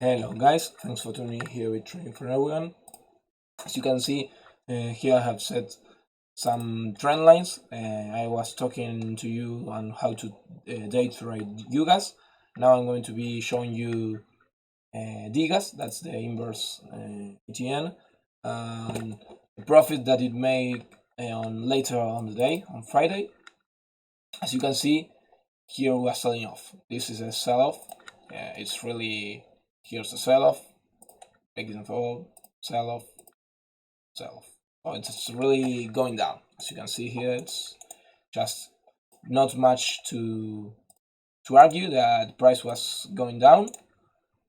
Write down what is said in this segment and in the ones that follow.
Hello guys, thanks for tuning in here with Trading for Everyone. As you can see, here I have set some trend lines. I was talking to you on how to day trade UGAZ. Now I'm going to be showing you DGAZ, that's the inverse ETN, and the profit that it made on later on the day, on Friday. As you can see, here we are selling off. This is a sell-off. It's really, here's a sell-off, big info, sell-off, sell-off. Oh, it's really going down. As you can see here, it's just not much to argue that the price was going down.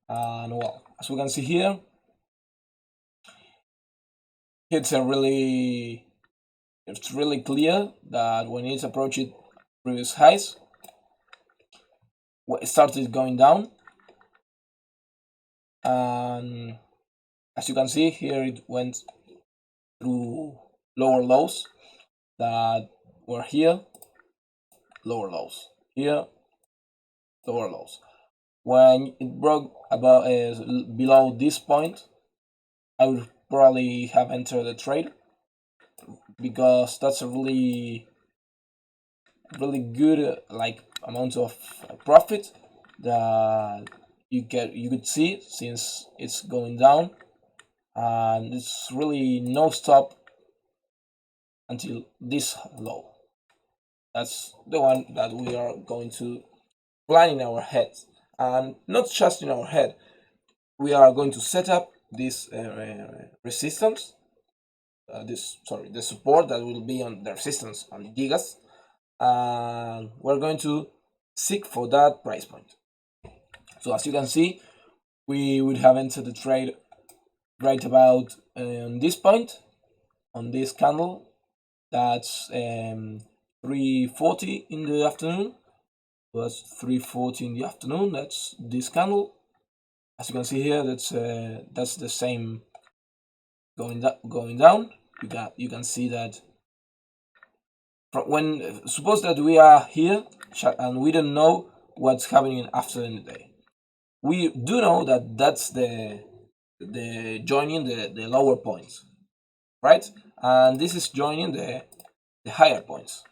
And well, as we can see here, it's really clear that when it's approaching previous highs, it started going down, and as you can see here, it went through lower lows that were here, lower lows here, lower lows. When it broke about below this point, I would probably have entered the trade, because that's a really good amount of profit that you could see, since it's going down and it's really no stop until this low. That's the one that we are going to plan in our head, and not just in our head. We are going to set up this resistance, the support that will be on the resistance on DGAZ, and we're going to seek for that price point. So as you can see, we would have entered the trade right about this point, on this candle. That's 3:40 in the afternoon. That's 3:40 in the afternoon. That's this candle. As you can see here, that's the same going down. You can see that when suppose that we are here and we don't know what's happening after in the day. We do know that that's the joining the lower points, right? And this is joining the higher points.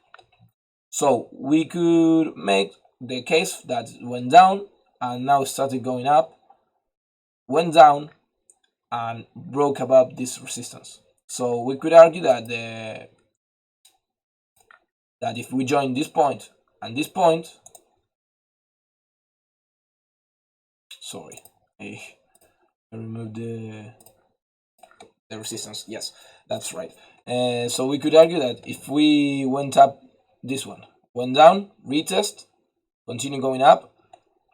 So we could make the case that went down and now started going up, went down and broke above this resistance. So we could argue that that if we join this point and this point, sorry, I removed the resistance. Yes, that's right. So we could argue that if we went up, this one went down, retest, continue going up,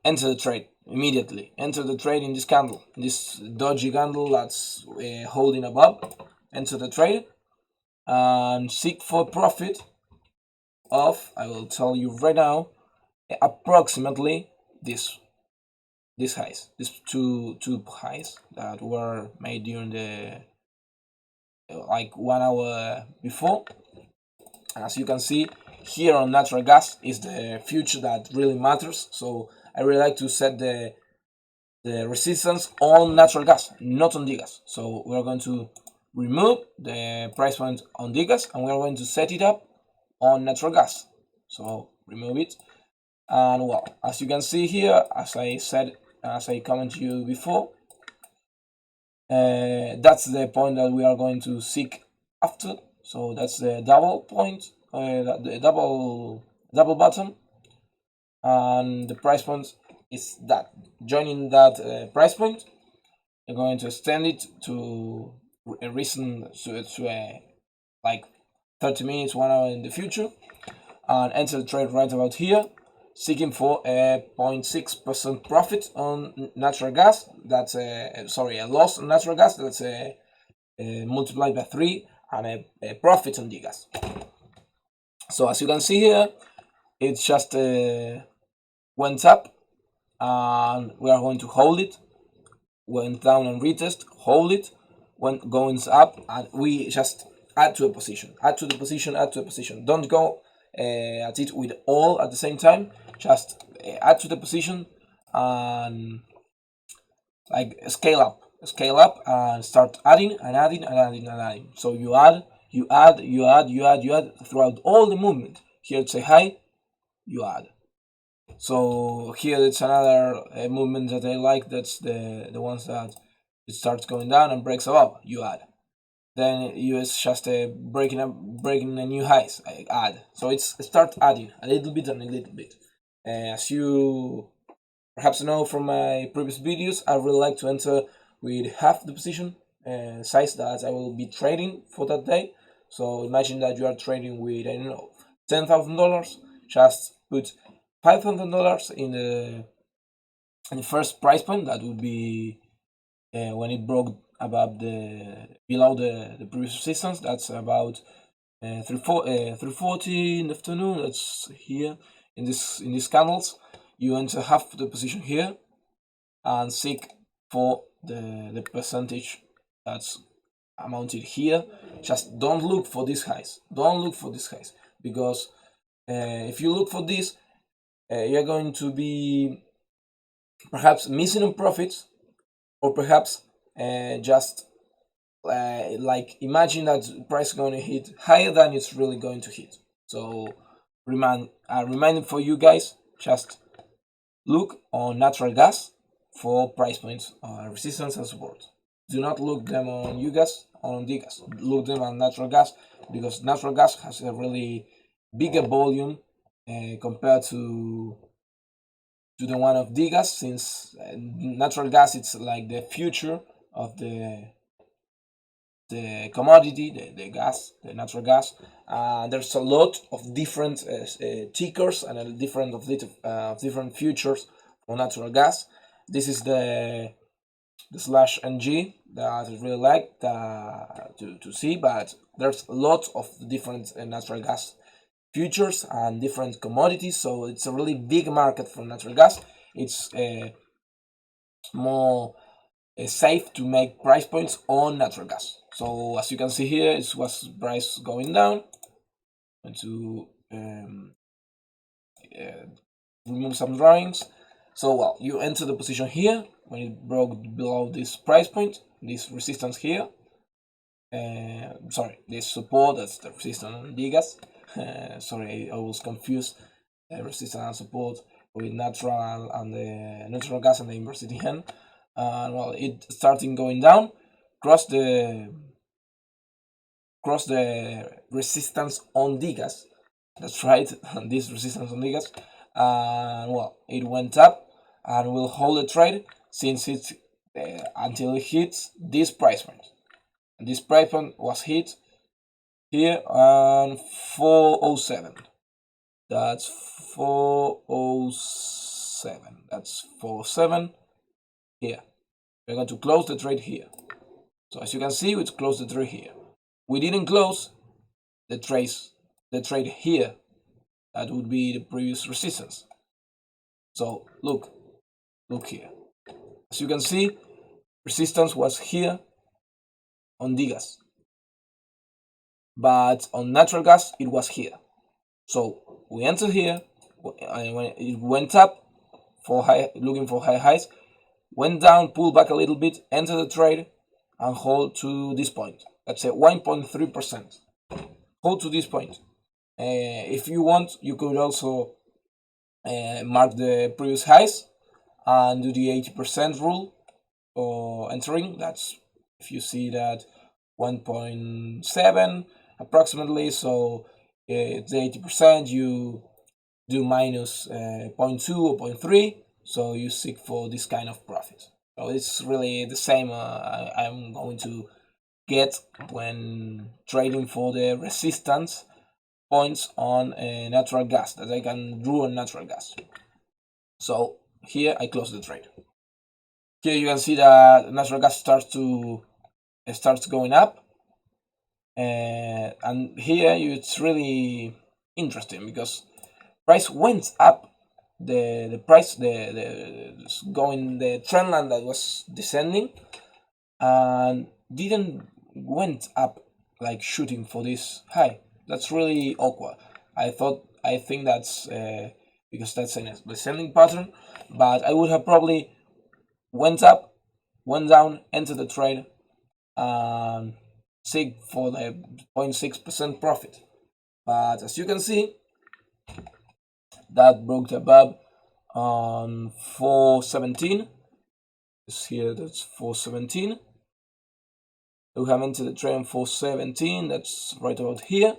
enter the trade immediately. Enter the trade in this candle, this dodgy candle that's holding above. Enter the trade and seek for profit of, I will tell you right now, approximately these highs, these two highs that were made during the 1 hour before. And as you can see here on natural gas is the future that really matters. So I really like to set the resistance on natural gas, not on DGAZ. So we're going to remove the price point on DGAZ and we're going to set it up on natural gas. So remove it, and well, as you can see here, as I said, as I commented you before, that's the point that we are going to seek after. So that's the double point, the double bottom, and the price point is that. Joining that price point, you're going to extend it to a recent like 30 minutes, 1 hour in the future, and enter the trade right about here, seeking for a 0.6% profit on natural gas. That's a loss on natural gas. That's multiplied by 3, and a profit on DGAZ. So as you can see here, it just went up, and we are going to hold it. Went down and retest, hold it. Went going up, and we just add to a position, add to the position, add to a position. Don't go at it with all at the same time. Just add to the position and like scale up and start adding and adding and adding and adding. So you add throughout all the movement. Here it's a high, you add. So here it's another movement that I like. That's the ones that it starts going down and breaks above. You add. Then it's just breaking a new highs. I add. So it starts adding a little bit and a little bit. As you perhaps know from my previous videos, I really like to enter with half the position size that I will be trading for that day. So imagine that you are trading with, I don't know, $10,000. Just put $5,000 in the first price point. That would be when it broke above below the previous resistance. That's about 340 in the afternoon. That's here in these candles. You enter half the position here and seek for the percentage that's amounted here. Just don't look for these highs. Don't look for these highs, because if you look for this, you're going to be perhaps missing on profits, or perhaps just like imagine that price is going to hit higher than it's really going to hit. So reminder for you guys, just look on natural gas for price points, resistance and support. Do not look them on UGAZ or on DGAZ. Look them on natural gas, because natural gas has a really bigger volume compared to the one of DGAZ, since natural gas it's like the future of the commodity, the gas, the natural gas. There's a lot of different tickers and a different futures for natural gas. This is the /NG that I really like to see, but there's a lot of different natural gas futures and different commodities. So it's a really big market for natural gas. It's more safe to make price points on natural gas. So as you can see here, it was price going down. I'm going to remove some drawings. So well, you enter the position here when it broke below this price point, this resistance here. Sorry, this support, that's the resistance on DGAZ. Sorry, I was confused. Resistance and support with natural and the natural gas and the inverted hand. And well, it starting going down, cross the resistance on DGAZ. That's right, this resistance on DGAZ. And well, it went up and will hold the trade since it until it hits this price point. And this price point was hit here on 407. That's 407. That's 407 here. We're going to close the trade here. So as you can see, we closed the trade here. We didn't close the trade here. That would be the previous resistance. So look here. As you can see, resistance was here on DGAZ, but on natural gas it was here. So we entered here, and when it went up for high, looking for high highs, went down, pulled back a little bit, enter the trade, and hold to this point. That's a 1.3%. Hold to this point. If you want, you could also mark the previous highs and do the 80% rule for entering. That's if you see that 1.7 approximately, so it's 80%, you do minus 0.2 or 0.3, so you seek for this kind of profit. So it's really the same I'm going to get when trading for the resistance points on natural gas that I can draw on natural gas. So here I close the trade. Here you can see that natural gas starts going up, and here it's really interesting because price went up. The trend line that was descending and didn't went up like shooting for this high. That's really awkward. I think that's because that's a descending pattern, but I would have probably went up went down, enter the trade, and seek for the 0.6% profit. But as you can see, that broke above on 417. Here, that's 417. We have entered the trade on 417. That's right about here,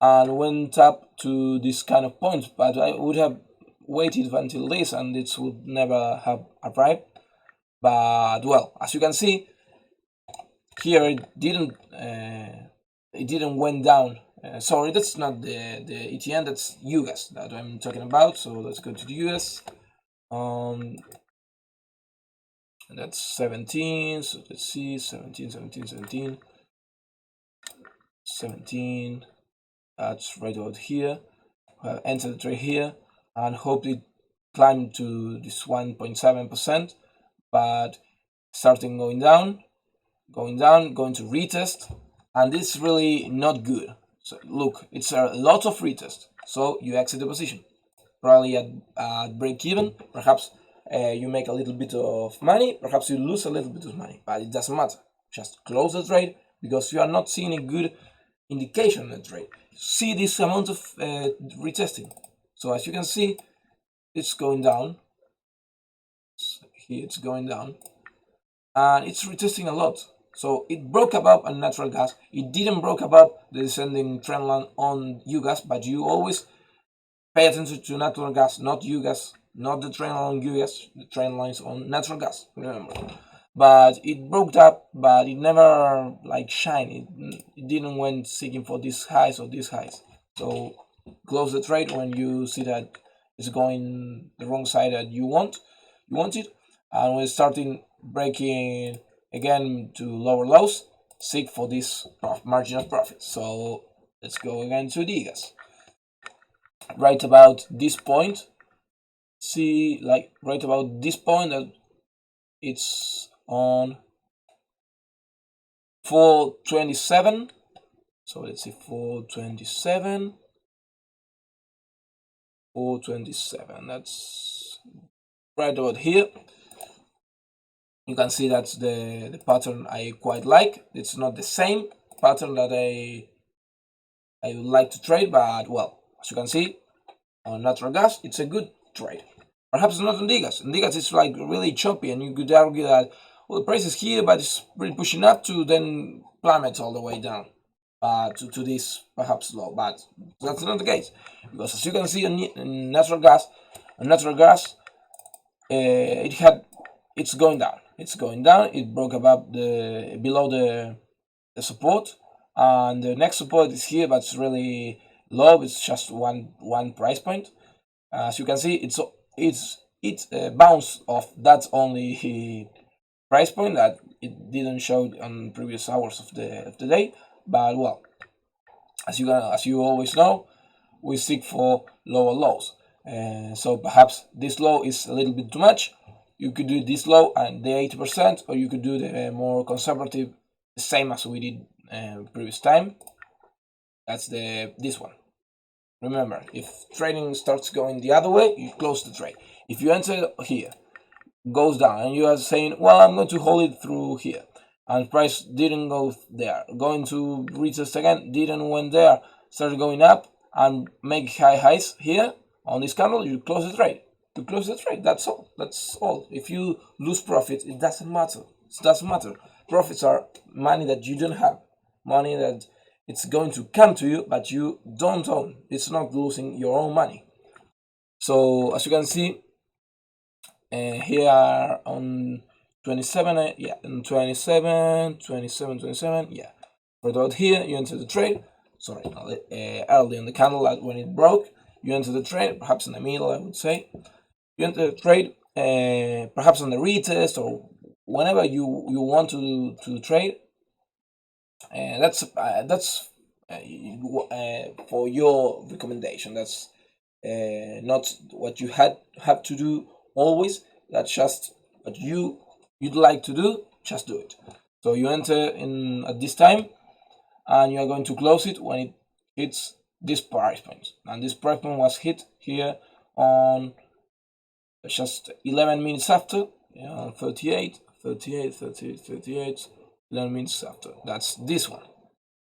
and went up to this kind of point. But I would have waited until this, and it would never have arrived. But well, as you can see, here it didn't went down. Sorry, that's not the ETN, that's UGAZ that I'm talking about. So let's go to the UGAZ. That's 17. So let's see, 17. That's right about here. Enter the trade here and hope it climbed to this 1.7%, but starting going down, going to retest, and this is really not good. So look, it's a lot of retest, so you exit the position, probably at break even. Perhaps you make a little bit of money, perhaps you lose a little bit of money, but it doesn't matter. Just close the trade because you are not seeing a good indication in the trade. See this amount of retesting. So as you can see, it's going down. Here it's going down, and it's retesting a lot. So it broke above a natural gas. It didn't broke above the descending trend line on UGAZ, but you always pay attention to natural gas, not UGAZ, not the trend line on UGAZ, the trend lines on natural gas, remember. But it broke up, but it never like shined. It didn't went seeking for these highs or these highs. So close the trade when you see that it's going the wrong side that you want it, and when starting breaking again to lower lows, seek for this margin of profit. So let's go again to DGAZ. Right about this point, see, like right about this point that it's on 427. So let's see, 427. That's right about here. You can see that's the pattern I quite like. It's not the same pattern that I would like to trade, but well, as you can see, on natural gas, it's a good trade. Perhaps not on DGAZ. On DGAZ, it's like really choppy, and you could argue that, well, the price is here, but it's really pushing up to then plummet all the way down to this perhaps low. But that's not the case, because as you can see on natural gas, it's going down. It broke above below the support, and the next support is here, but it's really low. It's just one price point. As you can see, it's bounced off that only price point that it didn't show on previous hours of the day. But well, as you always know, we seek for lower lows. So perhaps this low is a little bit too much. You could do this low and the 80%, or you could do the more conservative, the same as we did previous time. That's this one. Remember, if trading starts going the other way, you close the trade. If you enter here, goes down, and you are saying, well, I'm going to hold it through here, and price didn't go there, going to retest again, didn't went there, started going up and make high highs here on this candle, you close the trade. To close the trade, that's all. If you lose profit, it doesn't matter. Profits are money that you don't have, money that it's going to come to you, but you don't own. It's not losing your own money. So as you can see, here on 27, on 27, yeah. Right about here, you enter the trade. Sorry, early on the candle when it broke, you enter the trade, perhaps in the middle, I would say. You enter the trade, perhaps on the retest or whenever you want to trade. That's for your recommendation. That's not what you have to do always. That's just what you'd like to do. Just do it. So you enter in at this time, and you are going to close it when it hits this price point. And this price point was hit here on just 11 minutes after, 38, 38, 38, 38, 11 minutes after. That's this one.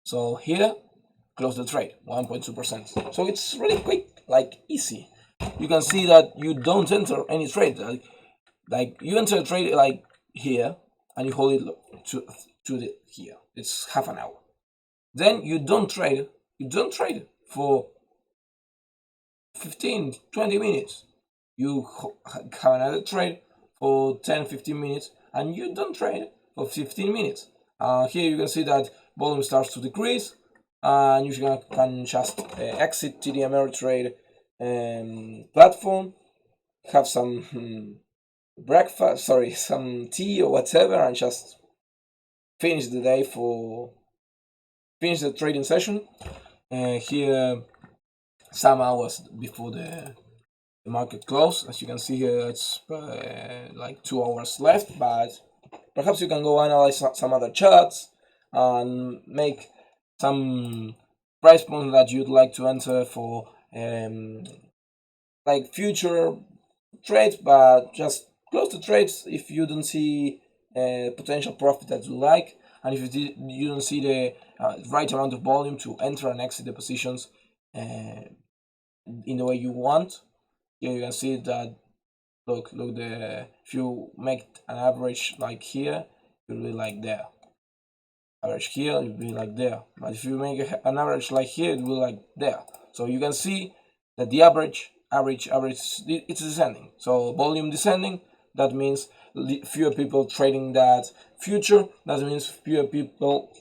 So here, close the trade, 1.2%. So it's really quick, like easy. You can see that you don't enter any trade. Like you enter a trade like here, and you hold it to the here. It's half an hour. Then you don't trade. You don't trade for 15, 20 minutes. You have another trade for 10, 15 minutes, and you don't trade for 15 minutes. Here you can see that volume starts to decrease, and you can just exit to the Ameritrade platform, have some breakfast, sorry, some tea or whatever, and just finish the day finish the trading session. Here, some hours before the market close. As you can see here, it's like 2 hours left, but perhaps you can go analyze some other charts and make some price points that you'd like to enter for like future trades, but just close the trades if you don't see potential profit that you like, and if you don't see the right amount of volume to enter and exit the positions in the way you want. Here you can see that look if you make an average like here, you'll be like there. Average here, you'll be like there. But if you make an average like here, it will be like there. So you can see that the average, it's descending. So volume descending, that means fewer people trading that future. That means fewer people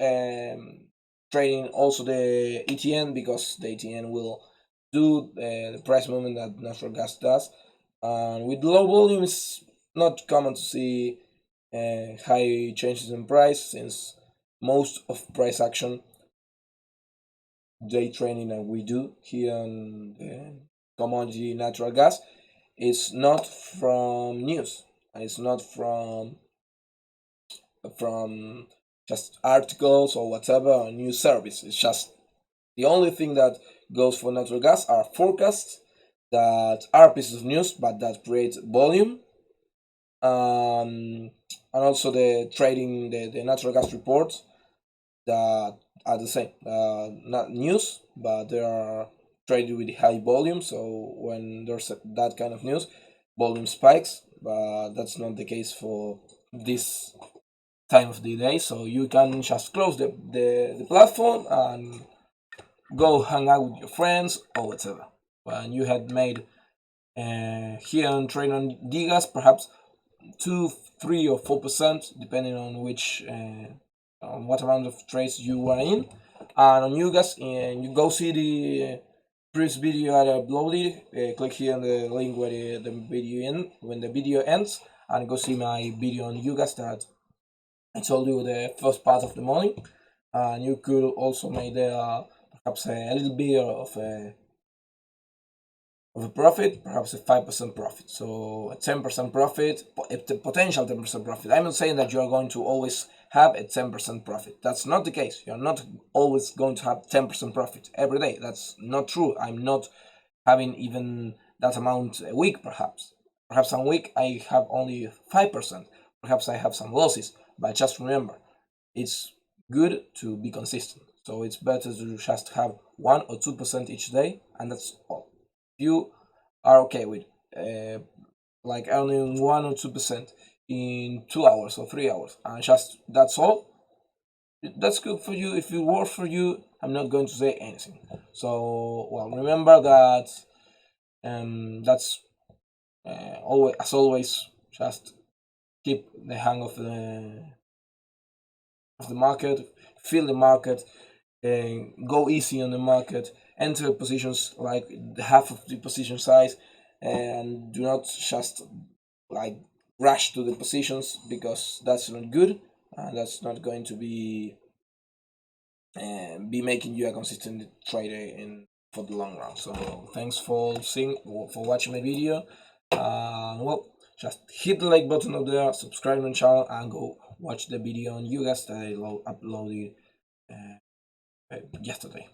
trading also the ETN, because the ETN will do the price movement that natural gas does. And with low volume, it's not common to see high changes in price, since most of price action day trading that we do here on the commodity natural gas, it's not from news, and it's not from just articles or whatever, or news service. It's just the only thing that goes for natural gas are forecasts that are pieces of news, but that create volume, and also the trading, the natural gas reports that are the same, not news, but they are traded with high volume. So when there's that kind of news, volume spikes, but that's not the case for this time of the day. So you can just close the platform and go hang out with your friends or whatever. When you had made here on trade on DGAZ perhaps 2, 3, or 4%, depending on which on what amount of trades you were in. And on UGAZ, you go see the previous video I uploaded. Click here on the link where the video when the video ends, and go see my video on UGAZ that I told you the first part of the morning. And you could also make perhaps a little bit of a profit, perhaps a 5% profit. So a 10% profit, a potential 10% profit. I'm not saying that you are going to always have a 10% profit. That's not the case. You're not always going to have 10% profit every day. That's not true. I'm not having even that amount a week, perhaps. Perhaps some week I have only 5%. Perhaps I have some losses. But just remember, it's good to be consistent. So it's better to just have 1 or 2% each day, and that's all. You are okay with like earning 1 or 2% in 2 hours or 3 hours, and just that's all, that's good for you. If it works for you, I'm not going to say anything. So well, remember that that's always, as always, just keep the hang of the market, feel the market, go easy on the market, enter positions like half of the position size, and do not just like rush to the positions, because that's not good, and that's not going to be making you a consistent trader for the long run. So thanks for watching my video. Well, just hit the like button up there, subscribe to the channel, and go watch the video on UGAZ that I uploaded yesterday.